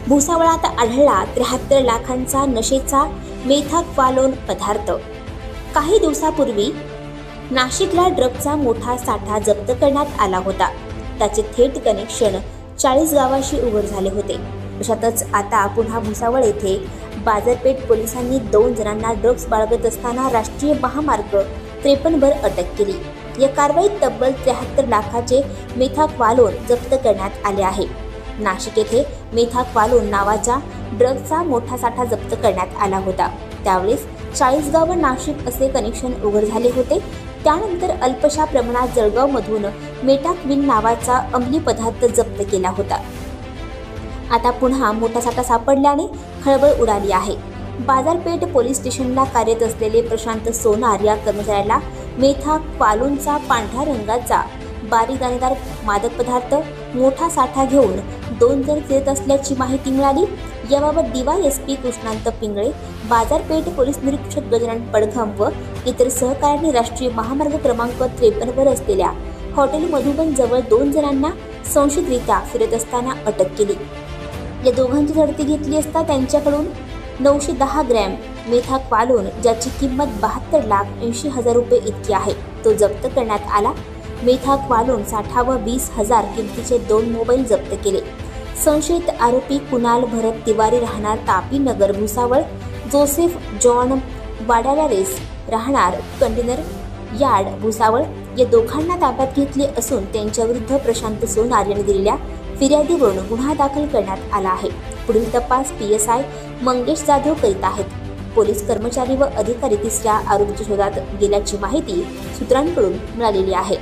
भुसावळात आढळला 73 लाखांचा नशेचा मेथाक्वालोन पदार्थ। काही दिवसापूर्वी नाशिकला ड्रगचा मोठा साठा जप्त करण्यात आला होता। त्याचे थेट कनेक्शन 40 गावाशी उघड झाले होते। अशातच आता पुन्हा भुसावळ येथे बाजारपेठ पोलिसांनी 2 जणांना ड्रग्ज बाळगत असताना राष्ट्रीय महामार्ग 53 वर अटक केली। या कारवाईत तब्बल 73 लाखाचे मेथाक्वालोन जप्त करण्यात आले आहे। नाशिक येथे मेथाक्वालोन नावाच्या ड्रगचा मोठा साठा जप्त करण्यात आला होता। त्यावेळेस 40 गाव नाशिक असे कनेक्शन उघड झाले होते। त्यानंतर अल्पशा प्रमाणात जळगावमधून मेटाक्विन नावाचा अंमली पदार्थ जप्त केला होता। आता पुन्हा मोठा साठा सापडल्याने खळबळ उडाली आहे। बाजारपेठ पोलीस स्टेशनला कार्यरत असलेले प्रशांत सोनार या कर्मचाऱ्याला मेथाक्वालोनचा पांढऱ्या रंगाचा बारीक दाणेदार मादक पदार्थ मोठा साठा घेऊन 2 जण फिरत असल्याची माहिती मिळाली। याबाबत DYSP कृष्णांत पिंगळे, बाजारपेठ पोलीस निरीक्षक गजानन पडघम व इतर सहकाऱ्यांनी राष्ट्रीय महामार्ग क्रमांक 53 वर असलेल्या हॉटेल मधुबन जवळ 2 जणांना संशयितरित्या फिरत असताना अटक केली। या दोघांची झडती घेतली असता त्यांच्याकडून 910 ग्रॅम मेथाक्वालोन, ज्याची किंमत 72,80,000 रुपये इतकी आहे, तो जप्त करण्यात आला। मेथाक्वालोन साठा व 20,000 किमतीचे 2 मोबाईल जप्त केले। संशयित आरोपी कुणाल भरत तिवारी राहणार तापी नगर भुसावळ, जोसेफ जॉन वाडाल्यारेस राहणार कंटेनर यार्ड भुसावळ या दोघांना ताब्यात घेतले असून त्यांच्याविरुद्ध प्रशांत सोनार यांनी दिलेल्या फिर्यादीवरून गुन्हा दाखल करण्यात आला आहे। पुढील तपास PSI मंगेश जाधव करीत आहेत। पोलीस कर्मचारी व अधिकारी 3ऱ्या आरोपीच्या शोधात गेल्याची माहिती सूत्रांकडून मिळालेली आहे।